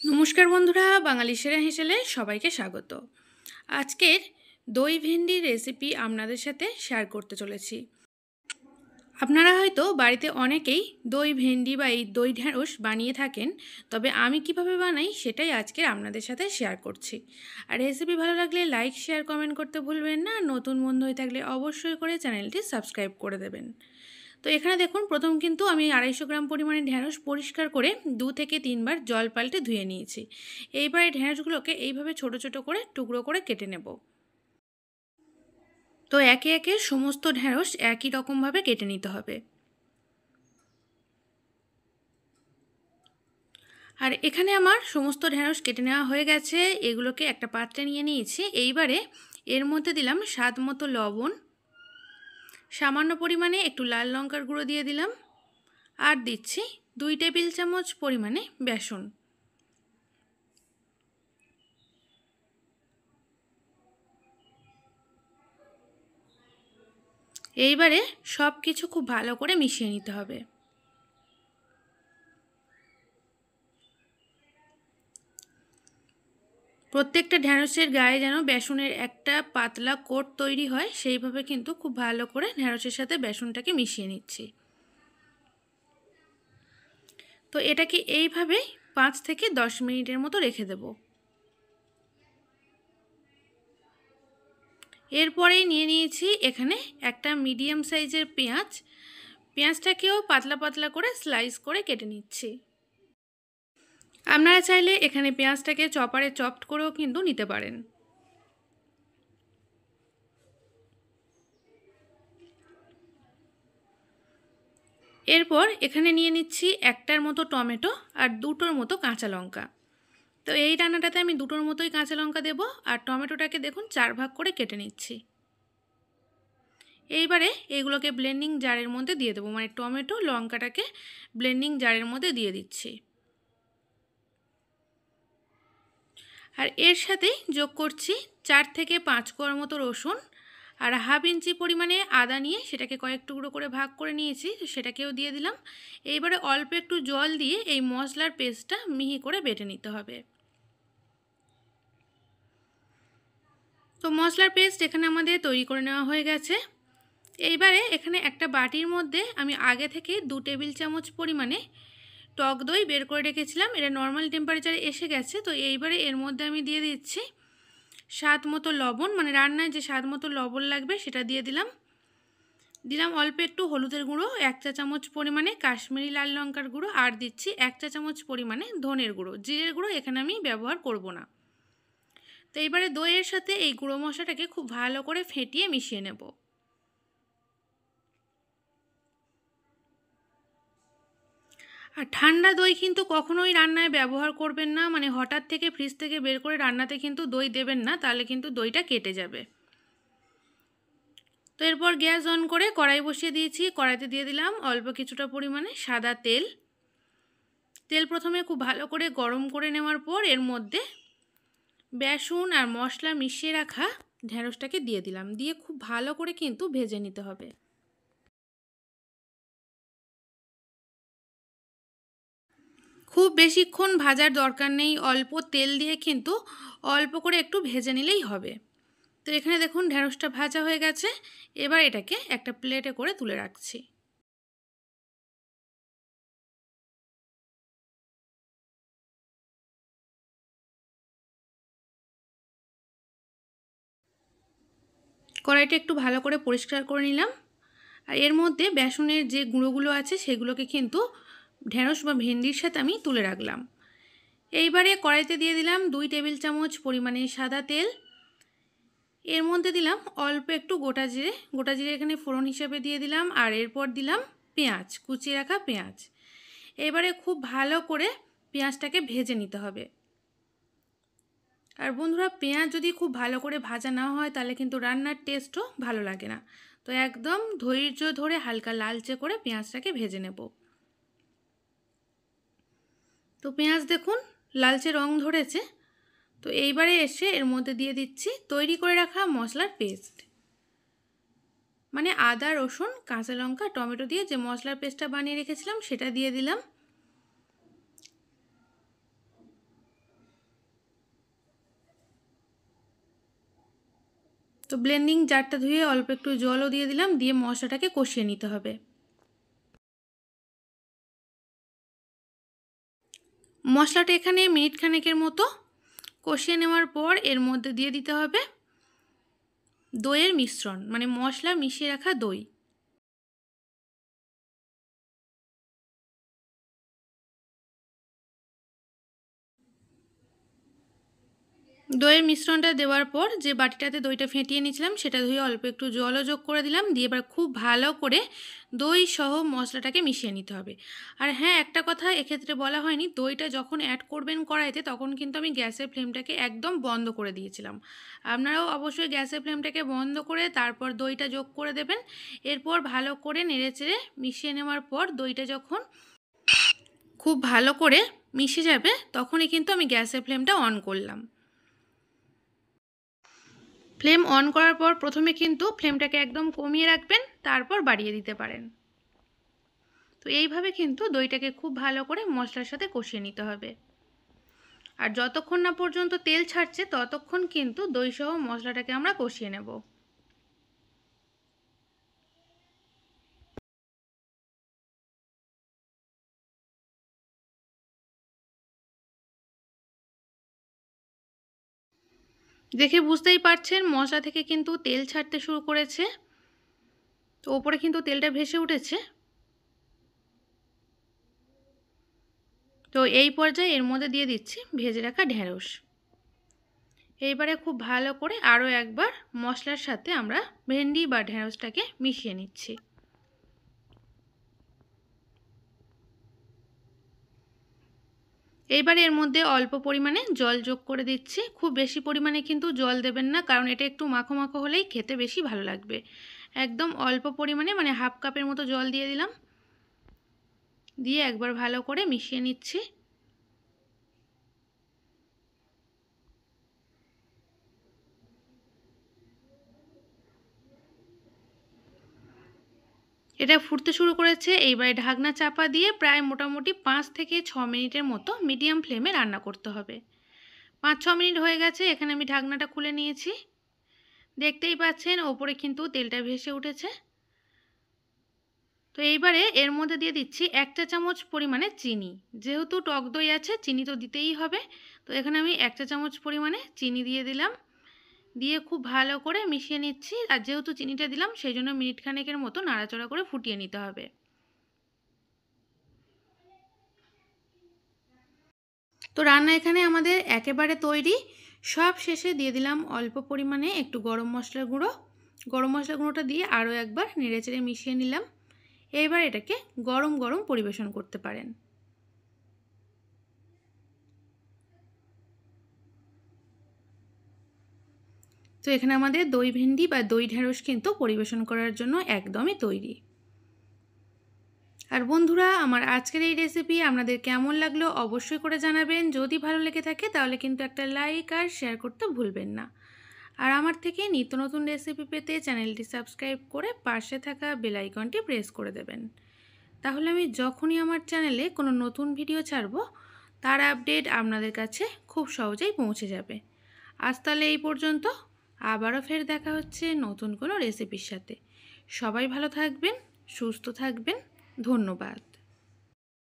নমস্কার বন্ধুরা, বাঙালি সেরা হেসেলে সবাইকে স্বাগত। আজকের দই ভেন্ডির রেসিপি আপনাদের সাথে শেয়ার করতে চলেছি। আপনারা হয়তো বাড়িতে অনেকেই দই ভেন্ডি বা এই দই ঢ্যাঁড়স বানিয়ে থাকেন, তবে আমি কিভাবে বানাই সেটাই আজকে আপনাদের সাথে শেয়ার করছি। আর রেসিপি ভালো লাগলে লাইক শেয়ার কমেন্ট করতে ভুলবেন না। নতুন বন্ধু হয়ে থাকলে অবশ্যই করে চ্যানেলটি সাবস্ক্রাইব করে দেবেন। তো এখানে দেখুন, প্রথম কিন্তু আমি 250 গ্রাম পরিমাণে ঢ্যাঁড়স পরিষ্কার করে 2 থেকে 3 বার জল পাল্টে ধুয়ে নিয়েছি। এইবার এই ঢ্যাঁড়সগুলোকে এইভাবে ছোট ছোট করে টুকরো করে কেটে নেব। তো একে একে সমস্ত ঢ্যাঁড়স একই রকমভাবে কেটে নিতে হবে। আর এখানে আমার সমস্ত ঢ্যাঁড়স কেটে নেওয়া হয়ে গেছে। এগুলোকে একটা পাত্রে নিয়ে নিয়েছি। এইবারে এর মধ্যে দিলাম স্বাদ মতো লবণ, সামান্য পরিমাণে একটু লাল লঙ্কার গুঁড়ো দিয়ে দিলাম, আর দিচ্ছি 2 টেবিল চামচ পরিমাণে বেসন। এইবারে সব কিছু খুব ভালো করে মিশিয়ে নিতে হবে। প্রত্যেকটা ঢ্যাঁড়সের গায়ে যেন বেসনের একটা পাতলা কোট তৈরি হয়, সেইভাবে কিন্তু খুব ভালো করে ঢ্যাঁড়সের সাথে বেসনটাকে মিশিয়ে নিচ্ছি। তো এটাকে এইভাবে 5 থেকে 10 মিনিটের মতো রেখে দেব। এরপরেই নিয়ে নিয়েছি এখানে একটা মিডিয়াম সাইজের পেঁয়াজ। পেঁয়াজটাকেও পাতলা পাতলা করে স্লাইস করে কেটে নিচ্ছি। আপনারা চাইলে এখানে পেঁয়াজটাকে চপারে চপড করেও কিন্তু নিতে পারেন। এরপর এখানে নিয়ে নিচ্ছি একটার মতো টমেটো আর দুটোর মতো কাঁচা লঙ্কা। তো এই রান্নাটাতে আমি দুটোর মতোই কাঁচা লঙ্কা দেব। আর টমেটোটাকে দেখুন 4 ভাগ করে কেটে নিচ্ছি। এইবারে এগুলোকে ব্লেন্ডিং জারের মধ্যে দিয়ে দেবো, মানে টমেটো লঙ্কাটাকে ব্লেন্ডিং জারের মধ্যে দিয়ে দিচ্ছি। আর এর সাথে যোগ করছি 4 থেকে 5 কোয়ার মতো রসুন, আর হাফ ইঞ্চি পরিমাণে আদা নিয়ে সেটাকে কয়েক টুকরো করে ভাগ করে নিয়েছি, সেটাকেও দিয়ে দিলাম। এইবারে অল্প একটু জল দিয়ে এই মশলার পেস্টটা মিহি করে বেটে নিতে হবে। তো মশলার পেস্ট এখানে আমাদের তৈরি করে নেওয়া হয়ে গেছে। এইবারে এখানে একটা বাটির মধ্যে আমি আগে থেকে 2 টেবিল চামচ পরিমাণে টক দই বের করে রেখেছিলাম। এটা নর্মাল টেম্পারেচারে এসে গেছে। তো এইবারে এর মধ্যে আমি দিয়ে দিচ্ছি স্বাদ মতো লবণ, মানে রান্নায় যে স্বাদ মতো লবণ লাগবে সেটা দিয়ে দিলাম। অল্প একটু হলুদের গুঁড়ো, 1 চা চামচ পরিমাণে কাশ্মীরি লাল লঙ্কার গুঁড়ো, আর দিচ্ছি 1 চা চামচ পরিমাণে ধনের গুঁড়ো। জিরের গুঁড়ো এখানে আমি ব্যবহার করব না। তো এইবারে দইয়ের সাথে এই গুঁড়ো মশলাটাকে খুব ভালো করে ফেটিয়ে মিশিয়ে নেব। আর ঠান্ডা দই কিন্তু কখনোই রান্নায় ব্যবহার করবেন না, মানে হঠাৎ থেকে ফ্রিজ থেকে বের করে রান্নাতে কিন্তু দই দেবেন না, তাহলে কিন্তু দইটা কেটে যাবে। তো এরপর গ্যাস অন করে কড়াই বসিয়ে দিয়েছি। কড়াইতে দিয়ে দিলাম অল্প কিছুটা পরিমাণে সাদা তেল। তেল প্রথমে খুব ভালো করে গরম করে নেওয়ার পর এর মধ্যে বেসন আর মশলা মিশিয়ে রাখা ঢ্যাঁড়সটাকে দিয়ে দিলাম। দিয়ে খুব ভালো করে কিন্তু ভেজে নিতে হবে। খুব বেশিক্ষণ ভাজার দরকার নেই, অল্প তেল দিয়ে কিন্তু অল্প করে একটু ভেজে নিলেই হবে। তো এখানে দেখুন ঢ্যাঁড়সটা ভাজা হয়ে গেছে। এবার এটাকে একটা প্লেটে করে তুলে রাখছি। কড়াইটা একটু ভালো করে পরিষ্কার করে নিলাম। আর এর মধ্যে বেসনের যে গুঁড়োগুলো আছে সেগুলোকে কিন্তু ঢ্যাঁড়স বা ভেন্ডির সাথে আমি তুলে রাখলাম। এইবারে কড়াইতে দিয়ে দিলাম 2 টেবিল চামচ পরিমাণে সাদা তেল। এর মধ্যে দিলাম অল্প একটু গোটা জিরে এখানে ফোড়ন হিসেবে দিয়ে দিলাম। আর এরপর দিলাম পেঁয়াজ, কুচিয়ে রাখা পেঁয়াজ। এবারে খুব ভালো করে পেঁয়াজটাকে ভেজে নিতে হবে। আর বন্ধুরা, পেঁয়াজ যদি খুব ভালো করে ভাজা না হয় তাহলে কিন্তু রান্নার টেস্টও ভালো লাগে না। তো একদম ধৈর্য ধরে হালকা লালচে করে পেঁয়াজটাকে ভেজে নেব। তো পেঁয়াজ দেখুন লালচে রং ধরেছে। তো এইবারে এসে এর মধ্যে দিয়ে দিচ্ছি তৈরি করে রাখা মশলার পেস্ট, মানে আদা রসুন কাঁচা লঙ্কা টমেটো দিয়ে যে মশলার পেস্টটা বানিয়ে রেখেছিলাম সেটা দিয়ে দিলাম। তো ব্লেন্ডিং জারটা ধুয়ে অল্প একটু জলও দিয়ে দিলাম, দিয়ে মশলাটাকে কষিয়ে নিতে হবে। মশলাটা এখানে মিনিট খানেকের মতো কষিয়ে নেওয়ার পর এর মধ্যে দিয়ে দিতে হবে দইয়ের মিশ্রণ, মানে মশলা মিশিয়ে রাখা দই। দইয়ের মিশ্রণটা দেওয়ার পর যে বাটিটাতে দইটা ফেটিয়ে নিয়েছিলাম সেটা ধুয়ে অল্প একটু জলও যোগ করে দিলাম, দিয়ে এবার খুব ভালো করে দই সহ মশলাটাকে মিশিয়ে নিতে হবে। আর হ্যাঁ, একটা কথা এক্ষেত্রে বলা হয়নি, দইটা যখন অ্যাড করবেন কড়াইতে তখন কিন্তু আমি গ্যাসের ফ্লেমটাকে একদম বন্ধ করে দিয়েছিলাম। আপনারাও অবশ্যই গ্যাসের ফ্লেমটাকে বন্ধ করে তারপর দইটা যোগ করে দেবেন। এরপর ভালো করে নেড়েচেড়ে মিশিয়ে নেওয়ার পর দইটা যখন খুব ভালো করে মিশে যাবে তখনই কিন্তু আমি গ্যাসের ফ্লেমটা অন করলাম। ফ্লেম অন করার পর প্রথমে কিন্তু ফ্লেমটাকে একদম কমিয়ে রাখবেন, তারপর বাড়িয়ে দিতে পারেন। তো এইভাবে কিন্তু দইটাকে খুব ভালো করে মশলার সাথে কষিয়ে নিতে হবে। আর যতক্ষণ না পর্যন্ত তেল ছাড়ছে ততক্ষণ কিন্তু দই সহ মশলাটাকে আমরা কষিয়ে নেব। দেখে বুঝতেই পারছেন মশলা থেকে কিন্তু তেল ছাড়তে শুরু করেছে, তো ওপরে কিন্তু তেলটা ভেসে উঠেছে। তো এই পর্যায়ে এর মধ্যে দিয়ে দিচ্ছি ভেজে রাখা ঢেঁড়স। এইবারে খুব ভালো করে আরও একবার মশলার সাথে আমরা ভেন্ডি বা ঢেঁড়সটাকে মিশিয়ে নিচ্ছি। এইবারে এর মধ্যে অল্প পরিমাণে জল যোগ করে দিচ্ছি। খুব বেশি পরিমাণে কিন্তু জল দেবেন না, কারণ এটা একটু মাখো মাখো হলেই খেতে বেশি ভালো লাগবে। একদম অল্প পরিমাণে, মানে হাফ কাপের মতো জল দিয়ে দিলাম, দিয়ে একবার ভালো করে মিশিয়ে নিচ্ছি। এটা ফুটতে শুরু করেছে। এইবারে ঢাকনা চাপা দিয়ে প্রায় মোটামুটি 5 থেকে 6 মিনিটের মতো মিডিয়াম ফ্লেমে রান্না করতে হবে। 5-6 মিনিট হয়ে গেছে, এখানে আমি ঢাকনাটা খুলে নিয়েছি। দেখতেই পাচ্ছেন ওপরে কিন্তু তেলটা ভেসে উঠেছে। তো এইবারে এর মধ্যে দিয়ে দিচ্ছি 1 চা চামচ পরিমাণে চিনি। যেহেতু টক দই আছে চিনি তো দিতেই হবে, তো এখানে আমি 1 চা চামচ পরিমাণে চিনি দিয়ে দিলাম, দিয়ে খুব ভালো করে মিশিয়ে নিচ্ছি। আর যেহেতু চিনিটা দিলাম সেই জন্য মিনিট খানেকের মতো নাড়াচাড়া করে ফুটিয়ে নিতে হবে। তো রান্না এখানে আমাদের একেবারে তৈরি। সব শেষে দিয়ে দিলাম অল্প পরিমাণে একটু গরম মশলার গুঁড়ো। গরম মশলা গুঁড়োটা দিয়ে আরও একবার নেড়েচেড়ে মিশিয়ে নিলাম। এবার এটাকে গরম গরম পরিবেশন করতে পারেন। তো এখানে আমাদের দই ভেন্ডি বা দই ঢেঁড়স কিন্তু পরিবেশন করার জন্য একদমই তৈরি। আর বন্ধুরা, আমার আজকের এই রেসিপি আপনাদের কেমন লাগলো অবশ্যই করে জানাবেন। যদি ভালো লেগে থাকে তাহলে কিন্তু একটা লাইক আর শেয়ার করতে ভুলবেন না। আর আমার থেকে নিত্য নতুন রেসিপি পেতে চ্যানেলটি সাবস্ক্রাইব করে পাশে থাকা বেল আইকনটি প্রেস করে দেবেন। তাহলে আমি যখনই আমার চ্যানেলে কোনো নতুন ভিডিও ছাড়ব তার আপডেট আপনাদের কাছে খুব সহজেই পৌঁছে যাবে। আজ তাহলে এই পর্যন্ত, আবারও ফের দেখা হচ্ছে নতুন কোনো রেসিপির সাথে। সবাই ভালো থাকবেন, সুস্থ থাকবেন। ধন্যবাদ।